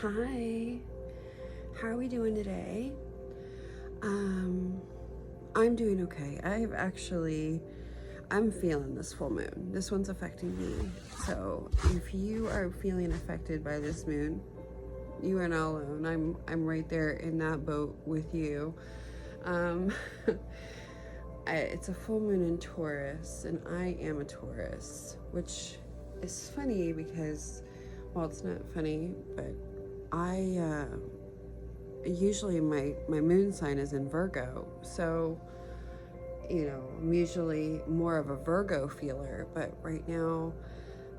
Hi, how are we doing today? I'm doing okay. I'm feeling this full moon. This one's affecting me. So if you are feeling affected by this moon, you are not alone. I'm right there in that boat with you. Um, it's a full moon in Taurus, and I am a Taurus, which is funny because, well, it's not funny, but I usually my moon sign is in Virgo, so I'm usually more of a Virgo feeler. But right now,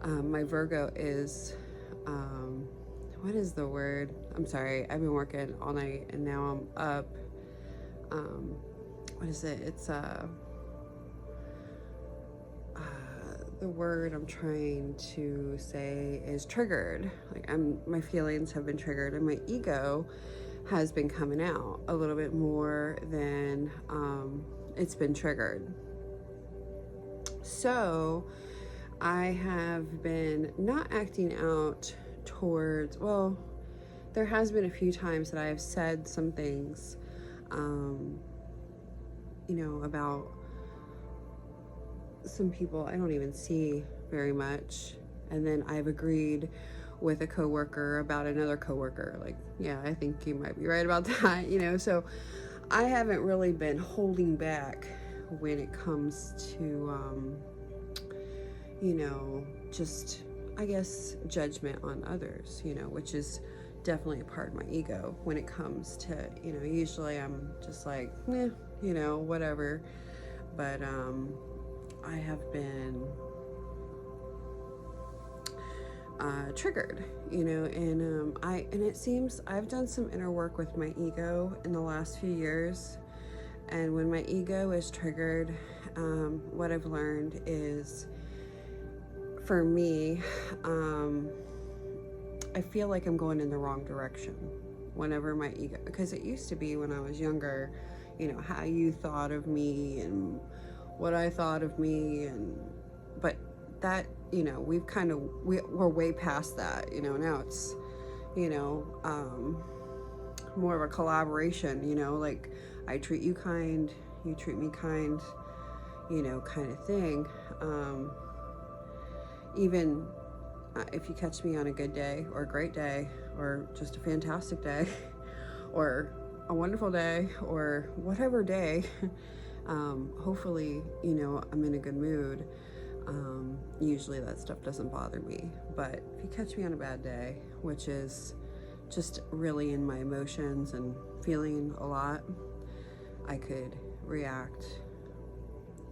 my Virgo is what is the word? I'm sorry. I've been working all night and now I'm up. What is it? It's the word I'm trying to say is triggered. Like my feelings have been triggered, and my ego has been coming out a little bit more than it's been triggered. So I have been not acting out towards, well, there has been a few times that I have said some things, about some people I don't even see very much. And then I've agreed with a coworker about another coworker. Like, yeah, I think you might be right about that, So I haven't really been holding back when it comes to, just, I guess, judgment on others, which is definitely a part of my ego when it comes to, usually I'm just like, whatever. But I have been triggered, and it seems I've done some inner work with my ego in the last few years. And when my ego is triggered, what I've learned is, for me, I feel like I'm going in the wrong direction whenever my ego, because it used to be when I was younger, how you thought of me and what I thought of me, but that, we're way past that, now it's, more of a collaboration, like I treat you kind, you treat me kind, kind of thing. Even if you catch me on a good day or a great day or just a fantastic day or a wonderful day or whatever day, hopefully, I'm in a good mood. Usually that stuff doesn't bother me. But if you catch me on a bad day, which is just really in my emotions and feeling a lot, I could react.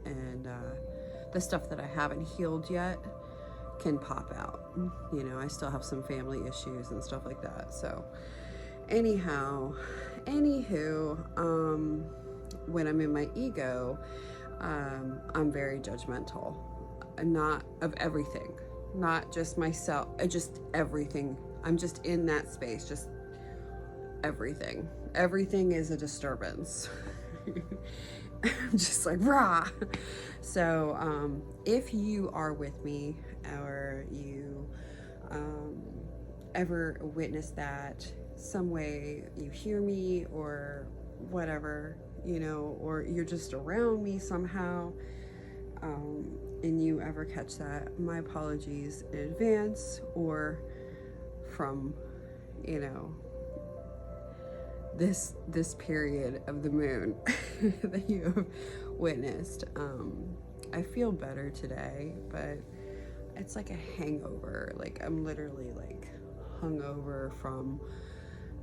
And the stuff that I haven't healed yet can pop out. I still have some family issues and stuff like that. So anywho, when I'm in my ego, I'm very judgmental, not of everything, not just myself, just everything. I'm just in that space, just everything is a disturbance. I'm just like rah. So if you are with me or you ever witness that, some way you hear me or whatever, or you're just around me somehow, and you ever catch that, my apologies in advance, or from this period of the moon that you have witnessed. I feel better today, but it's like a hangover. Like I'm literally like hungover from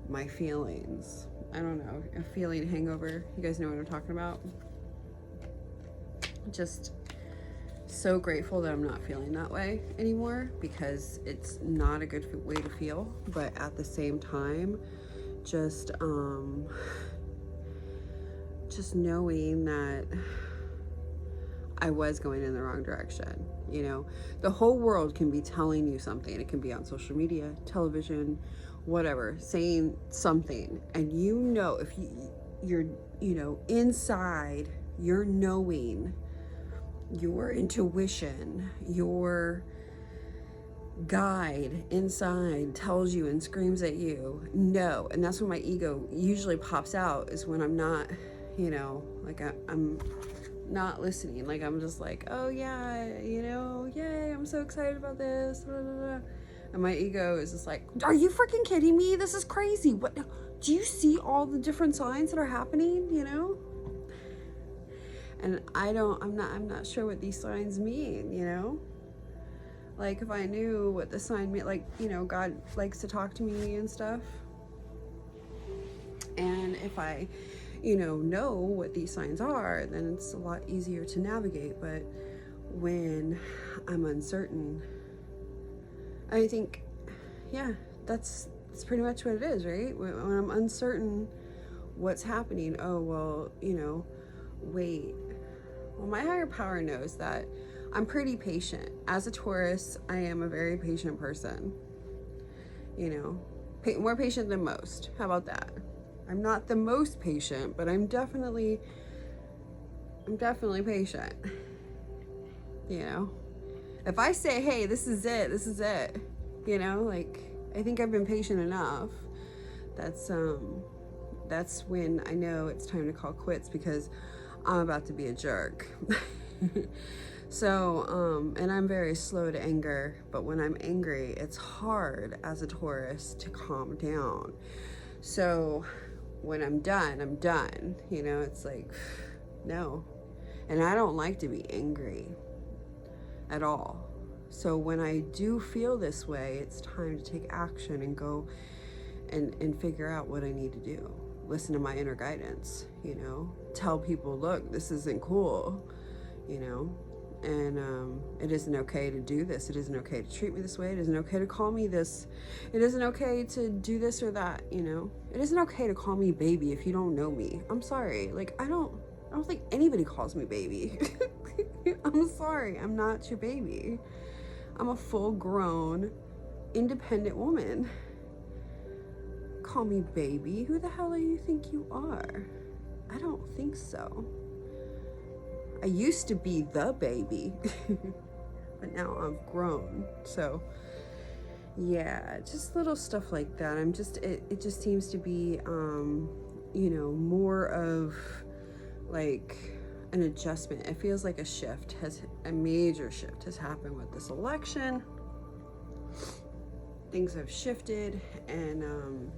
my feelings. I don't know, a feeling hangover. You guys know what I'm talking about? Just so grateful that I'm not feeling that way anymore, because it's not a good way to feel. But at the same time, just knowing that I was going in the wrong direction. The whole world can be telling you something. It can be on social media, television, whatever, saying something, and if you're inside, you're knowing, your intuition, your guide inside tells you and screams at you, no. And that's when my ego usually pops out, is when I'm not, you know, like I'm not listening. Like I'm just like, oh yeah, you know, yay, I'm so excited about this. Blah, blah, blah. And my ego is just like, are you freaking kidding me? This is crazy. What, do you see all the different signs that are happening, you know? And I'm not sure what these signs mean, you know? Like if I knew what the sign meant, like, you know, God likes to talk to me and stuff. And if I, you know what these signs are, then it's a lot easier to navigate. But when I'm uncertain, I think, yeah, that's pretty much what it is, right? When I'm uncertain what's happening, oh, well, you know, wait. Well, my higher power knows that I'm pretty patient. As a Taurus, I am a very patient person. You know, more patient than most. How about that? I'm not the most patient, but I'm definitely patient. You know, if I say, hey, this is it, you know, like, I think I've been patient enough. That's when I know it's time to call quits, because I'm about to be a jerk. So, and I'm very slow to anger, but when I'm angry, it's hard as a Taurus to calm down. So when I'm done, you know, it's like, no. And I don't like to be angry at all. So when I do feel this way, it's time to take action and go and figure out what I need to do. Listen to my inner guidance, you know, tell people, look, this isn't cool, you know, and it isn't okay to do this. It isn't okay to treat me this way. It isn't okay to call me this. It isn't okay to do this or that, you know. It isn't okay to call me baby if you don't know me. I'm sorry. Like, I don't think anybody calls me baby. I'm sorry. I'm not your baby. I'm a full-grown, independent woman. Call me baby. Who the hell do you think you are? I don't think so. I used to be the baby, but now I'm grown. So yeah, just little stuff like that. It just seems to be, you know, more of like an adjustment. It feels like a major shift has happened with this election. Things have shifted, and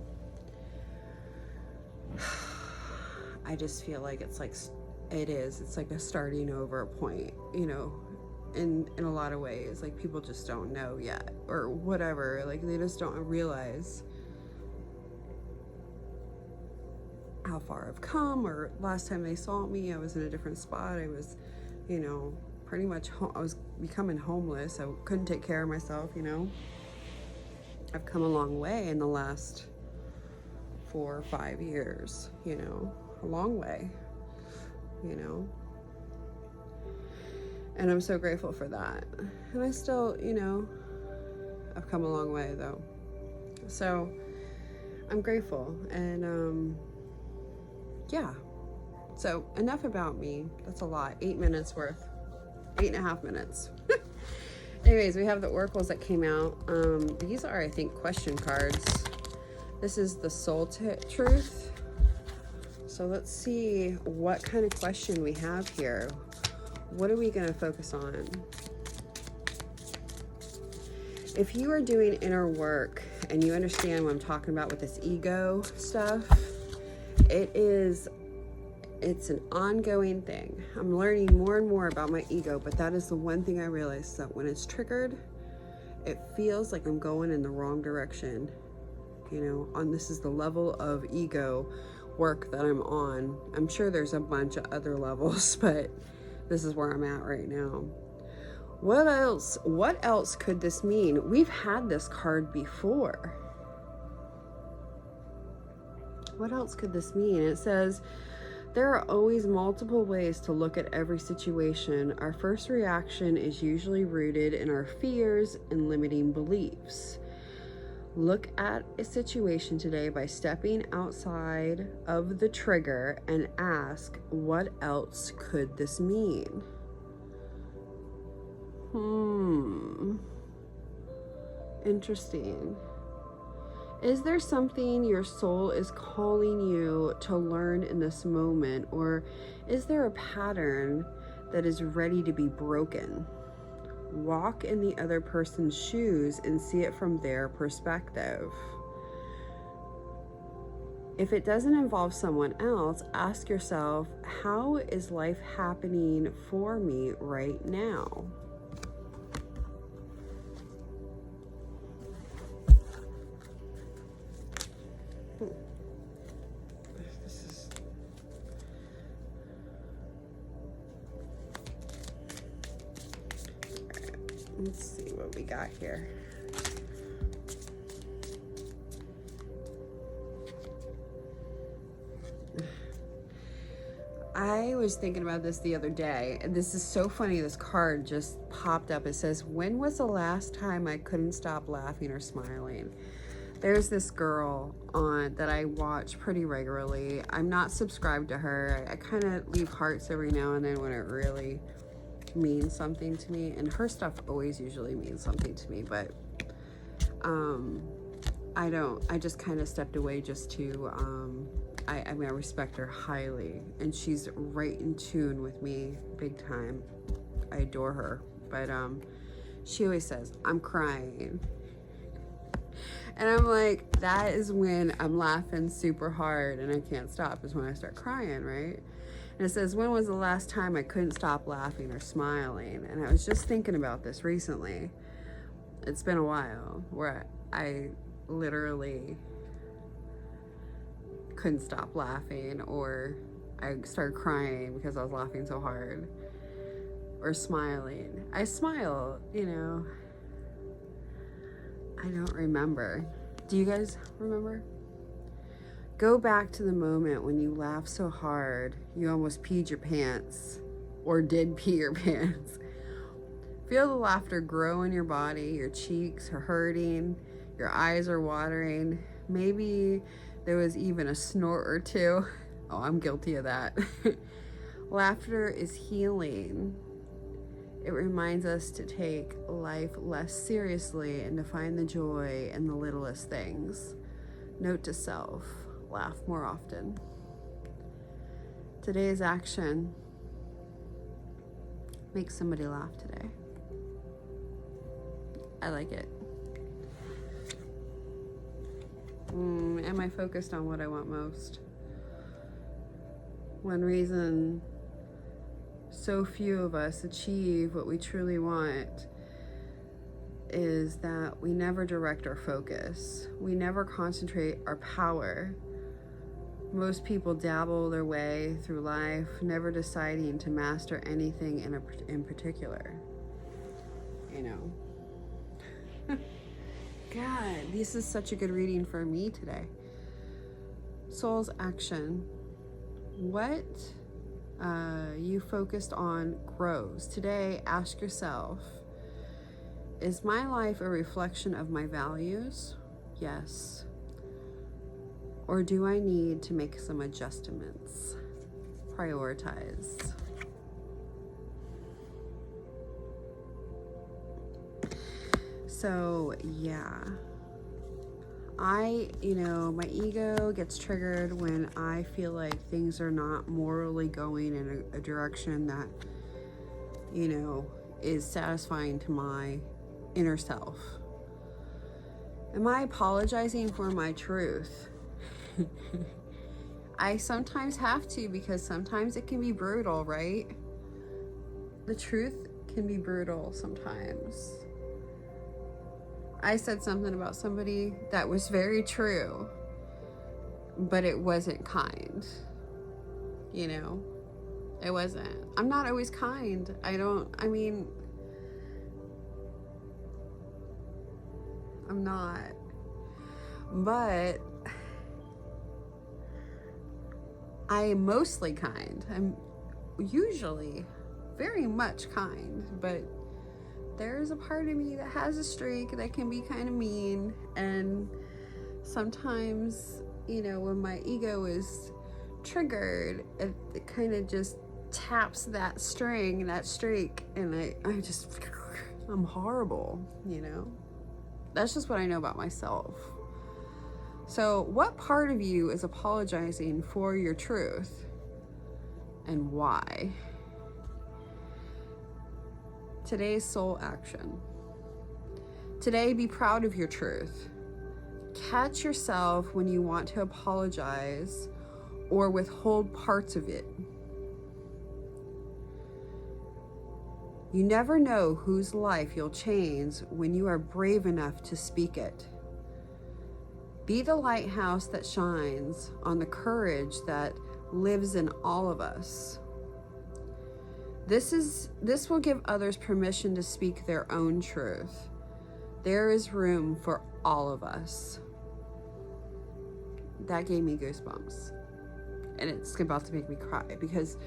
I just feel like it's like a starting over point, you know, in a lot of ways. Like, people just don't know yet, or whatever. Like, they just don't realize how far I've come. Or last time they saw me, I was in a different spot. I was, you know, pretty much I was becoming homeless. I couldn't take care of myself, you know. I've come a long way in the last 4 or 5 years, you know, a long way, you know, and I'm so grateful for that. And I still, you know, I've come a long way though, so I'm grateful. And yeah, so enough about me. That's a lot. 8 minutes worth, 8.5 minutes. Anyways, we have the oracles that came out. These are, I think, question cards. This is the soul truth. So let's see what kind of question we have here. What are we going to focus on? If you are doing inner work and you understand what I'm talking about with this ego stuff, it's an ongoing thing. I'm learning more and more about my ego, but that is the one thing I realized, that when it's triggered, it feels like I'm going in the wrong direction. You know, this is the level of ego work that I'm on. I'm sure there's a bunch of other levels, but this is where I'm at right now. What else could this mean? We've had this card before. What else could this mean? It says, there are always multiple ways to look at every situation. Our first reaction is usually rooted in our fears and limiting beliefs. Look at a situation today by stepping outside of the trigger and ask, what else could this mean? Interesting. Is there something your soul is calling you to learn in this moment, or is there a pattern that is ready to be broken? Walk in the other person's shoes and see it from their perspective. If it doesn't involve someone else, ask yourself, how is life happening for me right now? Let's see what we got here. I was thinking about this the other day, and this is so funny. This card just popped up. It says, when was the last time I couldn't stop laughing or smiling? There's this girl on that I watch pretty regularly. I'm not subscribed to her. I kind of leave hearts every now and then when it really means something to me, and her stuff always usually means something to me, but I just kind of stepped away just to I mean, I respect her highly, and she's right in tune with me big time. I adore her, but she always says, I'm crying. And I'm like, that is when I'm laughing super hard and I can't stop, is when I start crying, right? And it says, when was the last time I couldn't stop laughing or smiling? And I was just thinking about this recently. It's been a while where I literally couldn't stop laughing, or I started crying because I was laughing so hard, or smiling. I smile, you know. I don't remember. Do you guys remember? Go back to the moment when you laughed so hard you almost peed your pants, or did pee your pants. Feel the laughter grow in your body. Your cheeks are hurting, your eyes are watering. Maybe there was even a snort or two. Oh, I'm guilty of that. Laughter is healing. It reminds us to take life less seriously and to find the joy in the littlest things. Note to self, laugh more often. Today's action: make somebody laugh today. I like it. Am I focused on what I want most? One reason so few of us achieve what we truly want is that we never direct our focus. We never concentrate our power. Most people dabble their way through life, never deciding to master anything in particular. You know. God, this is such a good reading for me today. Soul's action. What you focused on grows. Today, ask yourself, is my life a reflection of my values? Yes. Or do I need to make some adjustments? Prioritize. So, yeah. My ego gets triggered when I feel like things are not morally going in a direction that, is satisfying to my inner self. Am I apologizing for my truth? I sometimes have to, because sometimes it can be brutal, right? The truth can be brutal sometimes. I said something about somebody that was very true, but it wasn't kind. It wasn't. I'm not always kind. I'm not. But I am mostly kind. I'm usually very much kind, but there's a part of me that has a streak that can be kind of mean. And sometimes, when my ego is triggered, it kind of just taps that string, that streak, and I'm horrible, That's just what I know about myself. So what part of you is apologizing for your truth, and why? Today's soul action. Today, be proud of your truth. Catch yourself when you want to apologize or withhold parts of it. You never know whose life you'll change when you are brave enough to speak it. Be the lighthouse that shines on the courage that lives in all of us. This will give others permission to speak their own truth. There is room for all of us. That gave me goosebumps. And it's about to make me cry because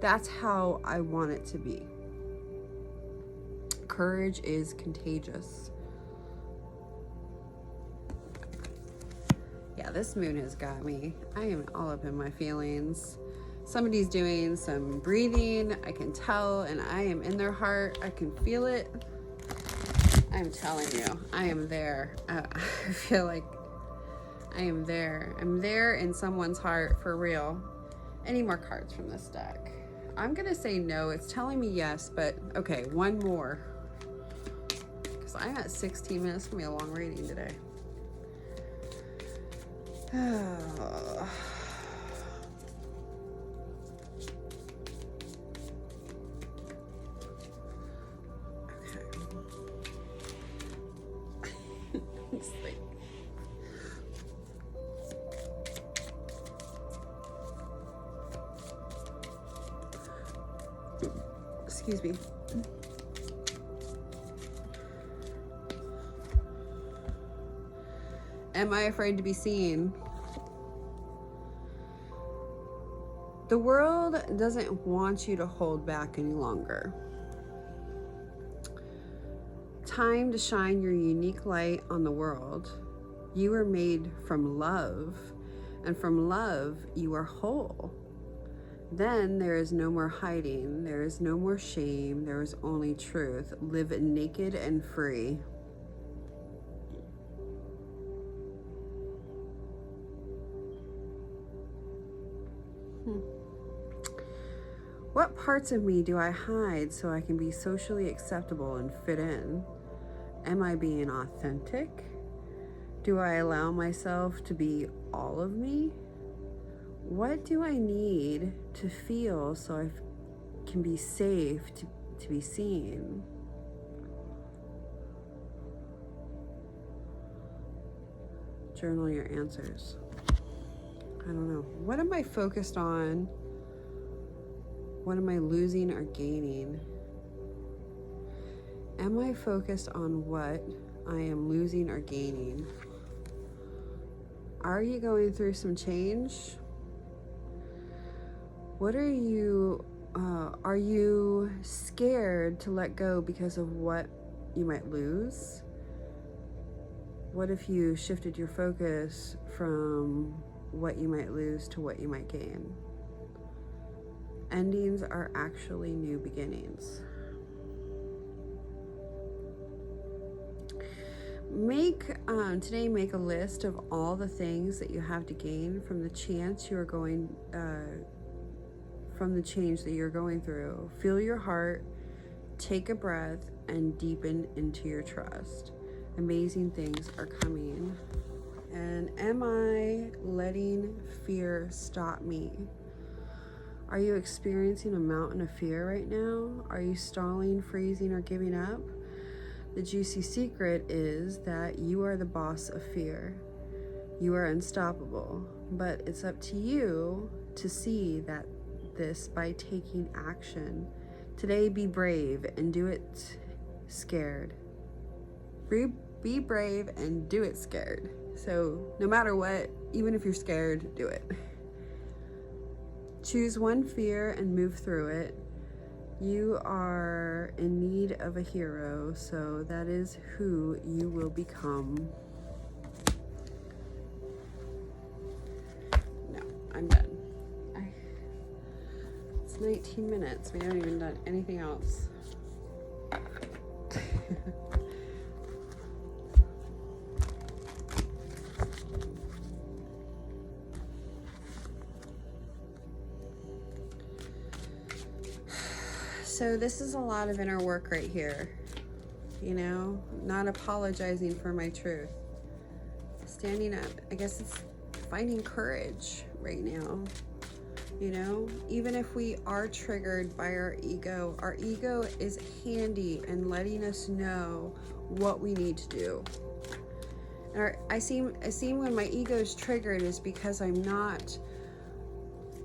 that's how I want it to be. Courage is contagious. Yeah, this moon has got me. I am all up in my feelings. Somebody's doing some breathing, I can tell, and I am in their heart. I can feel it. I'm telling you, I am there. I feel like I am there. I'm there in someone's heart for real. Any more cards from this deck? I'm gonna say no. It's telling me yes, but okay, one more. Because I'm at 16 minutes. It's gonna be a long reading today. Oh. Excuse me. Am I afraid to be seen? The world doesn't want you to hold back any longer. Time to shine your unique light on the world. You are made from love, and from love you are whole. Then there is no more hiding, there is no more shame, there is only truth. Live naked and free. What parts of me do I hide so I can be socially acceptable and fit in? Am I being authentic? Do I allow myself to be all of me? What do I need to feel so I can be safe to be seen? Journal your answers. I don't know. What am I focused on? What am I losing or gaining? Am I focused on what I am losing or gaining? Are you going through some change? What are you scared to let go because of what you might lose? What if you shifted your focus from what you might lose to what you might gain? Endings are actually new beginnings. Today make a list of all the things that you have to gain from the chance you are going from the change that you're going through. Feel your heart, take a breath, and deepen into your trust. Amazing things are coming. And am I letting fear stop me? Are you experiencing a mountain of fear right now? Are you stalling, freezing, or giving up? The juicy secret is that you are the boss of fear. You are unstoppable, but it's up to you to see that this by taking action. Today, be brave and do it scared. Be brave and do it scared. So no matter what, even if you're scared, do it. Choose one fear and move through it. You are in need of a hero, so that is who you will become. No, I'm done. It's 19 minutes. We haven't even done anything else. So this is a lot of inner work right here. You know, not apologizing for my truth. Standing up. I guess it's finding courage right now. You know, even if we are triggered by our ego is handy in letting us know what we need to do. And I seem when my ego is triggered is because I'm not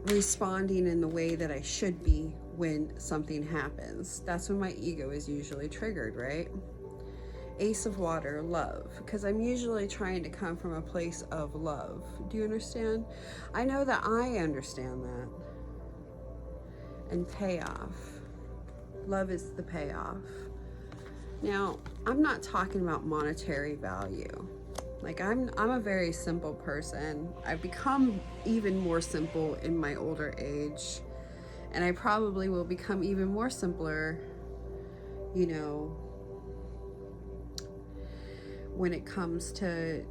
responding in the way that I should be when something happens. That's when my ego is usually triggered, right? Ace of Water, love, because I'm usually trying to come from a place of love. Do you understand? I know that I understand that. And payoff. Love is the payoff. Now, I'm not talking about monetary value. Like I'm a very simple person. I've become even more simple in my older age. And I probably will become even more simpler, you know, when it comes to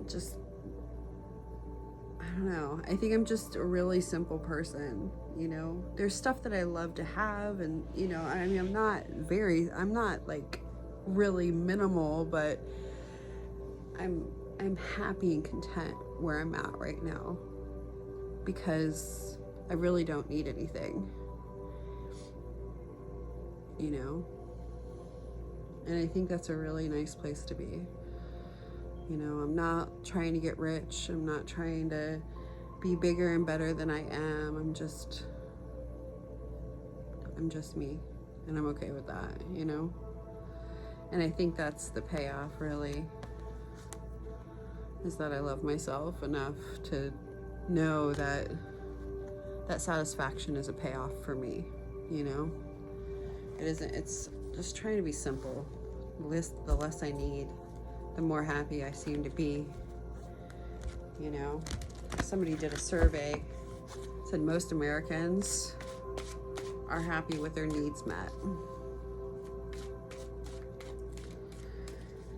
just, I don't know. I think I'm just a really simple person, you know. There's stuff that I love to have, and, you know, I mean, I'm not like really minimal, but I'm happy and content where I'm at right now because I really don't need anything, you know. And I think that's a really nice place to be. You know, I'm not trying to get rich. I'm not trying to be bigger and better than I am. I'm just me, and I'm okay with that, you know. And I think that's the payoff, really, is that I love myself enough to know that that satisfaction is a payoff for me, you know. It isn't, it's just trying to be simple. The less I need, the more happy I seem to be, you know. Somebody did a survey, said most Americans are happy with their needs met.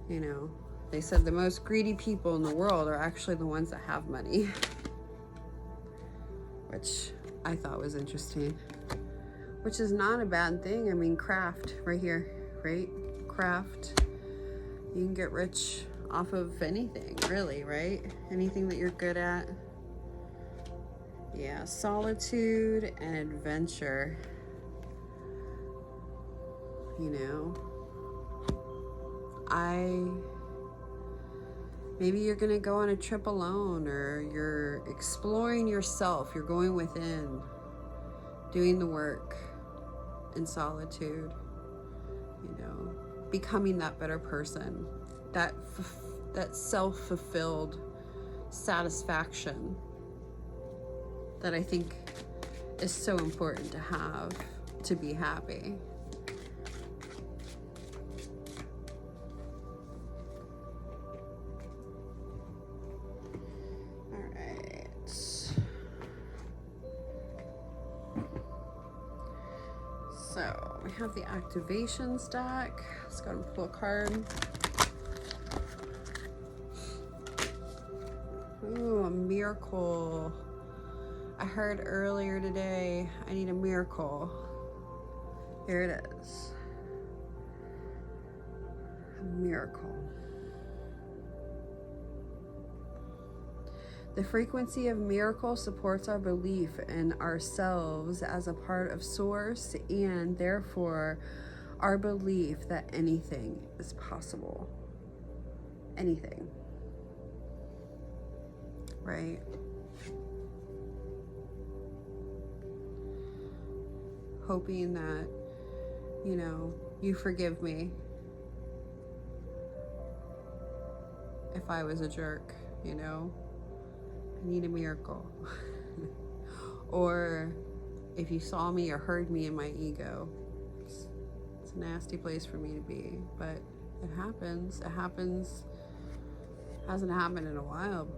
You know, they said the most greedy people in the world are actually the ones that have money, which I thought was interesting, which is not a bad thing. I mean, craft right here, right? Craft. You can get rich off of anything, really, right? Anything that you're good at. Yeah, solitude and adventure. You know, maybe you're gonna go on a trip alone, or you're exploring yourself. You're going within, doing the work in solitude, you know, becoming that better person, that self-fulfilled satisfaction that I think is so important to have to be happy. All right. So we have the activation stack. Let's go and pull a card. Ooh, a miracle. I heard earlier today, I need a miracle. Here it is. A miracle. The frequency of miracle supports our belief in ourselves as a part of Source, and therefore our belief that anything is possible. Anything. Right? Hoping that, you know, you forgive me if I was a jerk, you know. I need a miracle. Or if you saw me or heard me in my ego, it's a nasty place for me to be, but it happens. It happens. Hasn't happened in a while.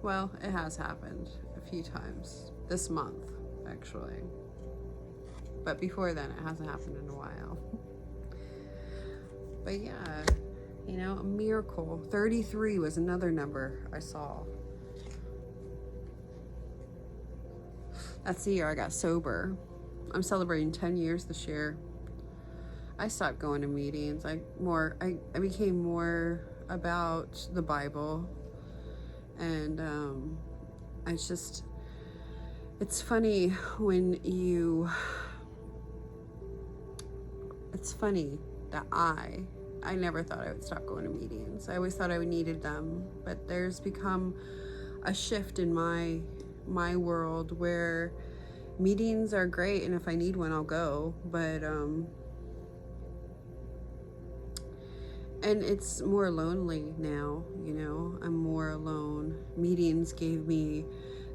Well, it has happened a few times this month, actually. But before then, it hasn't happened in a while. But yeah, you know, a miracle. 33 was another number I saw. That's the year I got sober. I'm celebrating 10 years this year. I stopped going to meetings. I became more about the Bible, and it's funny when you, it's funny that I never thought I would stop going to meetings. I always thought I needed them, but there's become a shift in my world where meetings are great, and if I need one, I'll go, but and it's more lonely now, I'm more alone. Meetings gave me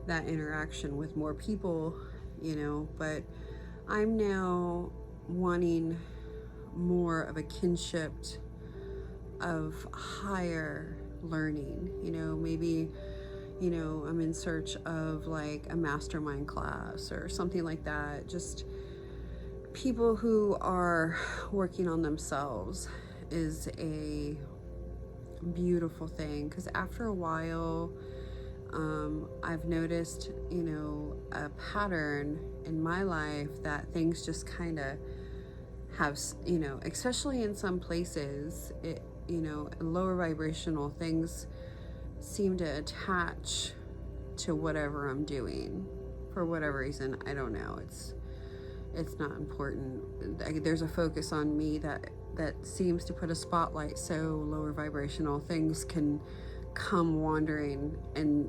that interaction with more people, but I'm now wanting more of a kinship of higher learning, maybe, I'm in search of like a mastermind class or something like that. Just people who are working on themselves is a beautiful thing, because after a while, I've noticed, a pattern in my life that things just kind of have, especially in some places, lower vibrational things seem to attach to whatever I'm doing for whatever reason. I don't know. It's not important. There's a focus on me that seems to put a spotlight, so lower vibrational things can come wandering and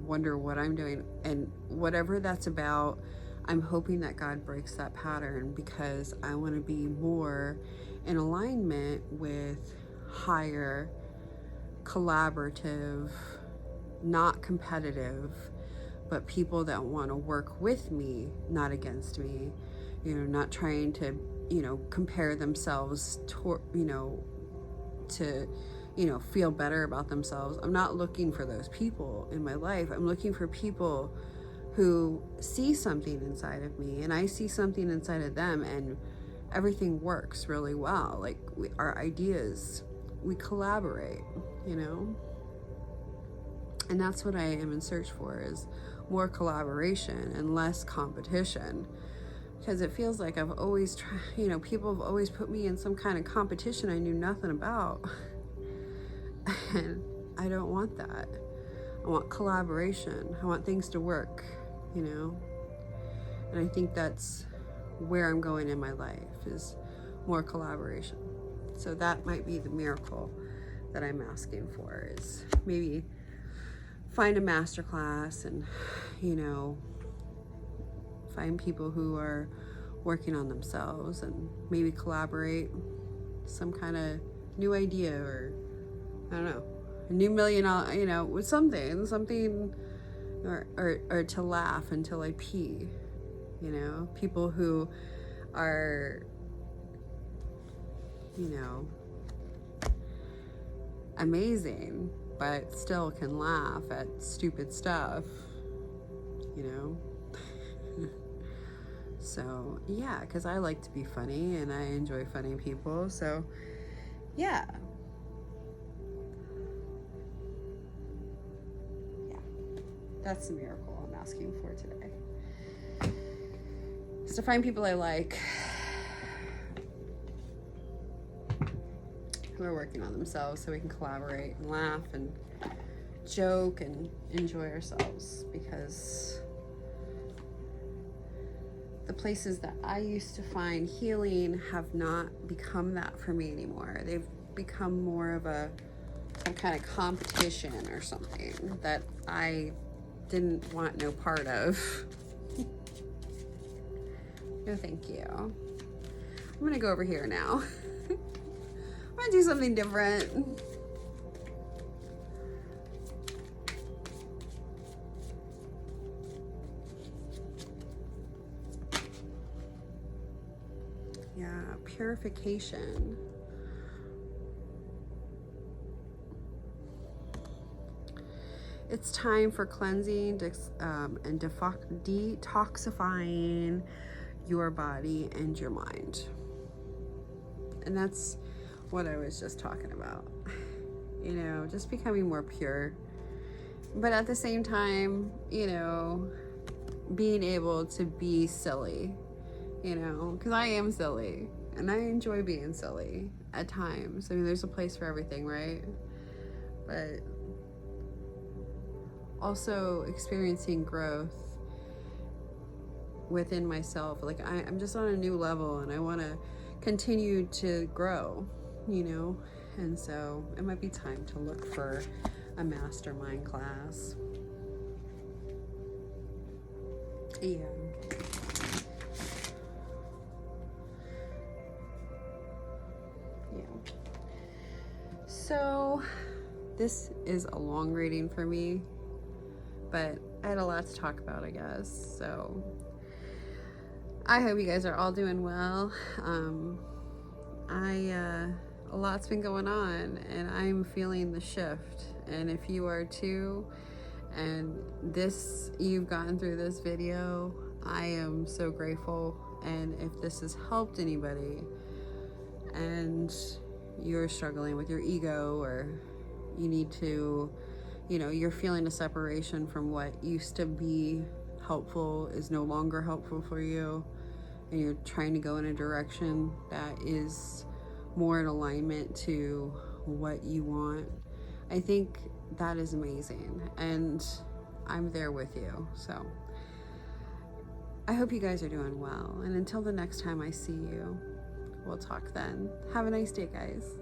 wonder what I'm doing, and whatever that's about. I'm hoping that God breaks that pattern, because I want to be more in alignment with higher, collaborative, not competitive, but people that want to work with me, not against me, not trying to, compare themselves to feel better about themselves. I'm not looking for those people in my life. I'm looking for people who see something inside of me, and I see something inside of them, and everything works really well. Like our ideas, we collaborate, and that's what I am in search for, is more collaboration and less competition, because it feels like I've always tried, people have always put me in some kind of competition I knew nothing about. And I don't want that. I want collaboration. I want things to work, and I think that's where I'm going in my life, is more collaboration. So that might be the miracle that I'm asking for, is maybe find a master class and, find people who are working on themselves, and maybe collaborate some kind of new idea, or I don't know, a new $1 million, with something, or to laugh until I pee, people who are, amazing, but still can laugh at stupid stuff, So yeah, because I like to be funny and I enjoy funny people, so yeah. That's the miracle I'm asking for today, is to find people I like, who are working on themselves, so we can collaborate and laugh and joke and enjoy ourselves, because the places that I used to find healing have not become that for me anymore. They've become more of some kind of competition or something that I didn't want no part of. No, thank you. I'm gonna go over here now. I'm gonna do something different. Yeah, purification. It's time for cleansing and detoxifying your body and your mind. And that's what I was just talking about. Just becoming more pure. But at the same time, being able to be silly, you know, because I am silly and I enjoy being silly at times. I mean, there's a place for everything, right? But also experiencing growth within myself. Like I'm just on a new level and I want to continue to grow, you know? And so it might be time to look for a mastermind class. Yeah. Yeah. So this is a long reading for me, but I had a lot to talk about, I guess. So I hope you guys are all doing well. A lot's been going on and I'm feeling the shift. And if you are too, and you've gotten through this video, I am so grateful. And if this has helped anybody and you're struggling with your ego, or you need to, you know, you're feeling a separation from what used to be helpful is no longer helpful for you, and you're trying to go in a direction that is more in alignment to what you want, I think that is amazing, and I'm there with you. So I hope you guys are doing well, and until the next time I see you, we'll talk then. Have a nice day, guys.